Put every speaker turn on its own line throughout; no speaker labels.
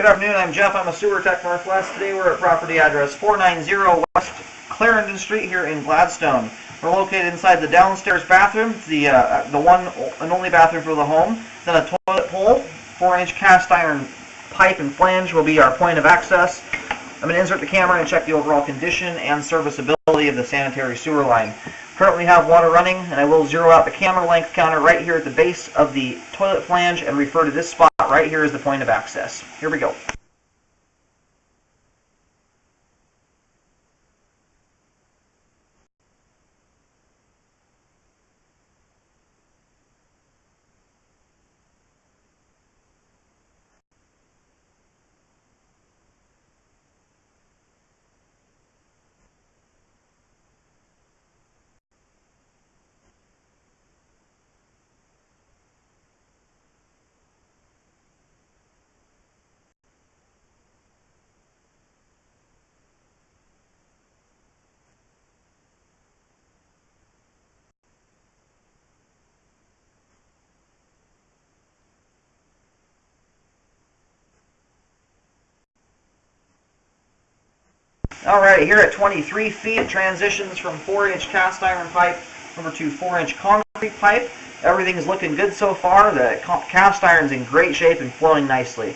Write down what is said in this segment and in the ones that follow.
Good afternoon, I'm Jeff. I'm a sewer tech Northwest. Today we're at property address 490 West Clarendon Street here in Gladstone. We're located inside the downstairs bathroom, the one and only bathroom for the home. Then a toilet pole, 4-inch cast iron pipe and flange will be our point of access. I'm going to insert the camera and check the overall condition and serviceability of the sanitary sewer line. Currently have water running, and I will zero out the camera length counter right here at the base of the toilet flange and refer to this spot right here as the point of access. Here we go. Alright, here at 23 feet, it transitions from 4-inch cast iron pipe over to 4-inch concrete pipe. Everything is looking good so far. The cast iron's in great shape and flowing nicely.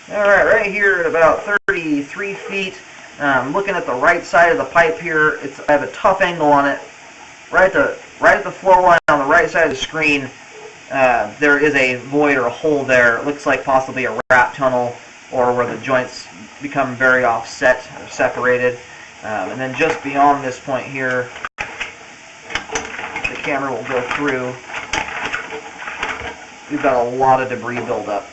Alright, right here at about 33 feet, looking at the right side of the pipe here, I have a tough angle on it. Right at the floor line on the right side of the screen, there is a void or a hole there. It looks like possibly a rat tunnel or where the joints become very offset or separated. And then just beyond this point here, the camera will go through. We've got a lot of debris buildup.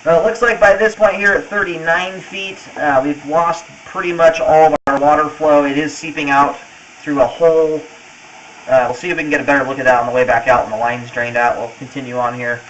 Well, it looks like by this point here at 39 feet, we've lost pretty much all of our water flow. It is seeping out through a hole. We'll see if we can get a better look at that on the way back out when the line's drained out. We'll continue on here.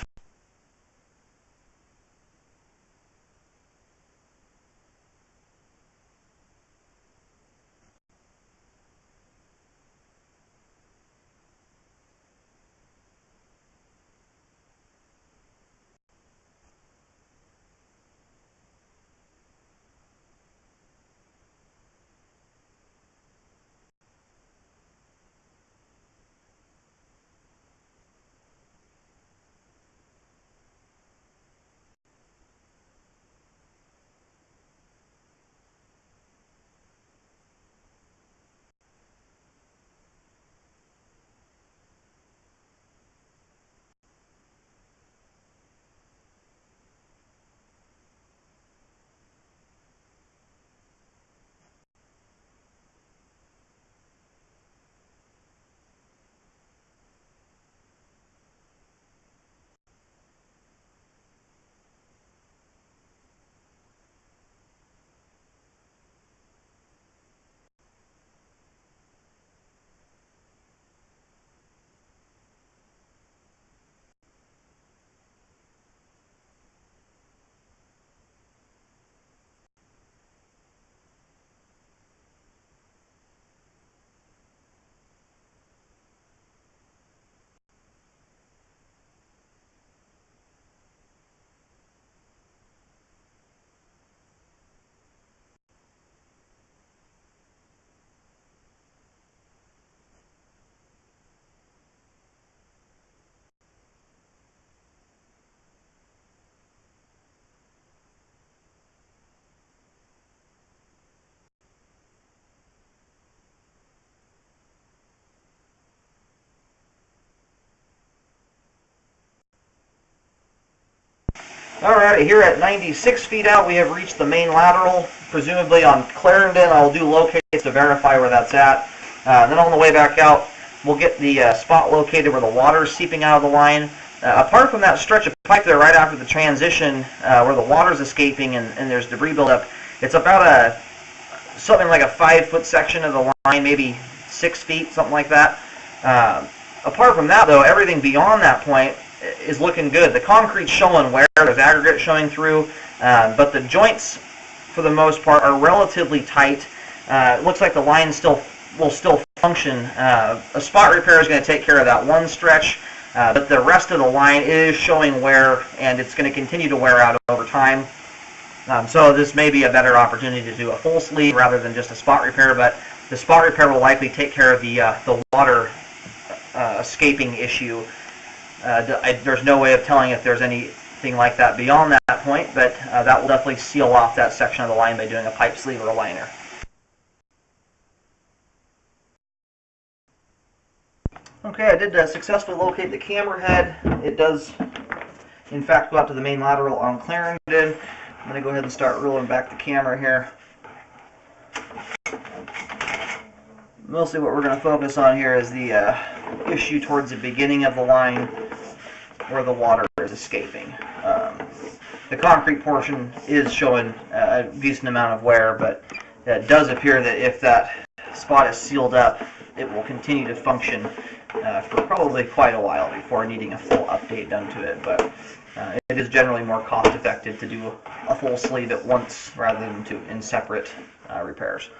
Alright, here at 96 feet out, we have reached the main lateral, presumably on Clarendon. I'll do locates to verify where that's at. Then on the way back out, we'll get the spot located where the water is seeping out of the line. Apart from that stretch of pipe there right after the transition where the water is escaping and there's debris buildup, it's about something like a 5-foot section of the line, maybe 6 feet, something like that. Apart from that, though, everything beyond that point is looking good. The concrete's showing wear, there's aggregate showing through, but the joints, for the most part, are relatively tight. It looks like the line will still function. A spot repair is going to take care of that one stretch, but the rest of the line is showing wear, and it's going to continue to wear out over time. So this may be a better opportunity to do a full sleeve rather than just a spot repair, but the spot repair will likely take care of the water escaping issue. There's no way of telling if there's anything like that beyond that point, but that will definitely seal off that section of the line by doing a pipe sleeve or a liner. Okay, I did successfully locate the camera head. It does, in fact, go out to the main lateral on Clarendon. I'm going to go ahead and start rolling back the camera here. Mostly what we're going to focus on here is the issue towards the beginning of the line where the water is escaping. The concrete portion is showing a decent amount of wear, but it does appear that if that spot is sealed up, it will continue to function for probably quite a while before needing a full update done to it. But it is generally more cost effective to do a full sleeve at once rather than in separate repairs.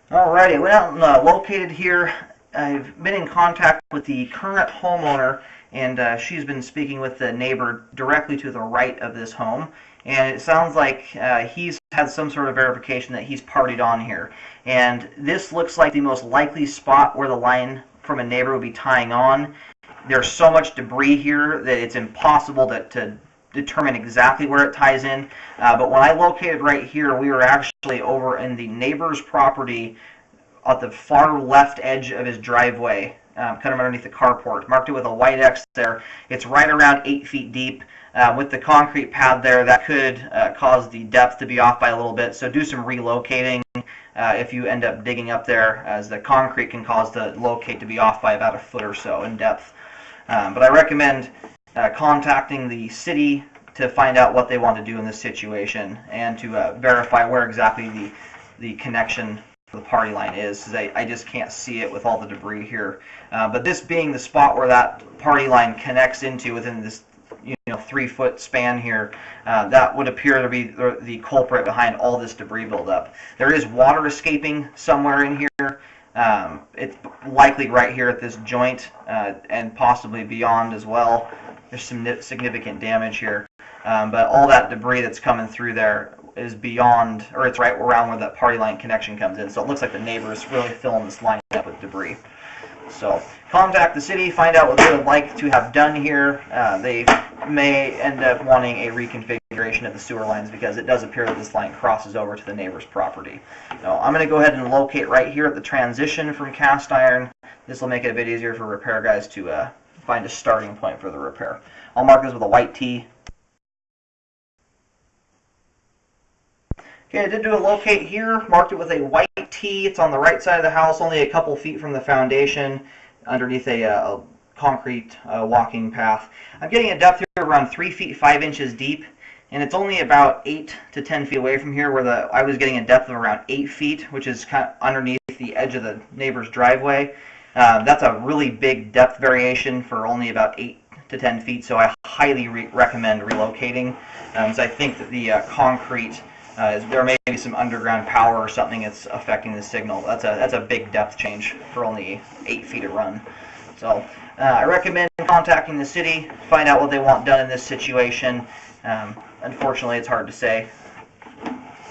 Alrighty, went out and located here. I've been in contact with the current homeowner, and she's been speaking with the neighbor directly to the right of this home. And it sounds like he's had some sort of verification that he's partied on here. And this looks like the most likely spot where the line from a neighbor would be tying on. There's so much debris here that it's impossible to determine exactly where it ties in. But when I located right here, we were actually over in the neighbor's property at the far left edge of his driveway. cut them underneath the carport. Marked it with a white X there. It's right around 8 feet deep. With the concrete pad there, that could cause the depth to be off by a little bit. So do some relocating if you end up digging up there, as the concrete can cause the locate to be off by about a foot or so in depth. But I recommend contacting the city to find out what they want to do in this situation and to verify where exactly the connection for the party line is, because I just can't see it with all the debris here. But this being the spot where that party line connects into within this 3-foot span here, that would appear to be the culprit behind all this debris buildup. There is water escaping somewhere in here. It's likely right here at this joint and possibly beyond as well. There's some significant damage here. But all that debris that's coming through there is beyond, or it's right around where that party line connection comes in. So it looks like the neighbors really filling this line up with debris. So contact the city, find out what they would like to have done here. They may end up wanting a reconfiguration of the sewer lines because it does appear that this line crosses over to the neighbor's property. So I'm going to go ahead and locate right here at the transition from cast iron. This will make it a bit easier for repair guys to find a starting point for the repair. I'll mark this with a white T. Okay, I did do a locate here, marked it with a white T. It's on the right side of the house, only a couple feet from the foundation, underneath a concrete walking path. I'm getting a depth here around 3 feet 5 inches deep, and it's only about 8 to 10 feet away from here, where I was getting a depth of around 8 feet, which is kind of underneath the edge of the neighbor's driveway. That's a really big depth variation for only about 8 to 10 feet, so I highly recommend relocating. So I think that the concrete there may be some underground power or something that's affecting the signal. That's a big depth change for only 8 feet of run. So I recommend contacting the city, find out what they want done in this situation. Unfortunately, it's hard to say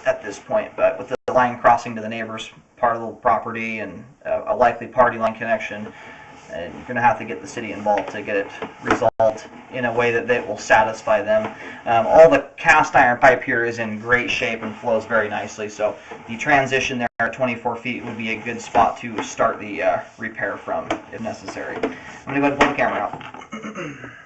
at this point, but with the line crossing to the neighbor's part of the property and a likely party line connection, and you're going to have to get the city involved to get it resolved in a way that will satisfy them. All the cast iron pipe here is in great shape and flows very nicely, so the transition there at 24 feet would be a good spot to start the repair from if necessary. I'm going to go ahead and pull the camera out.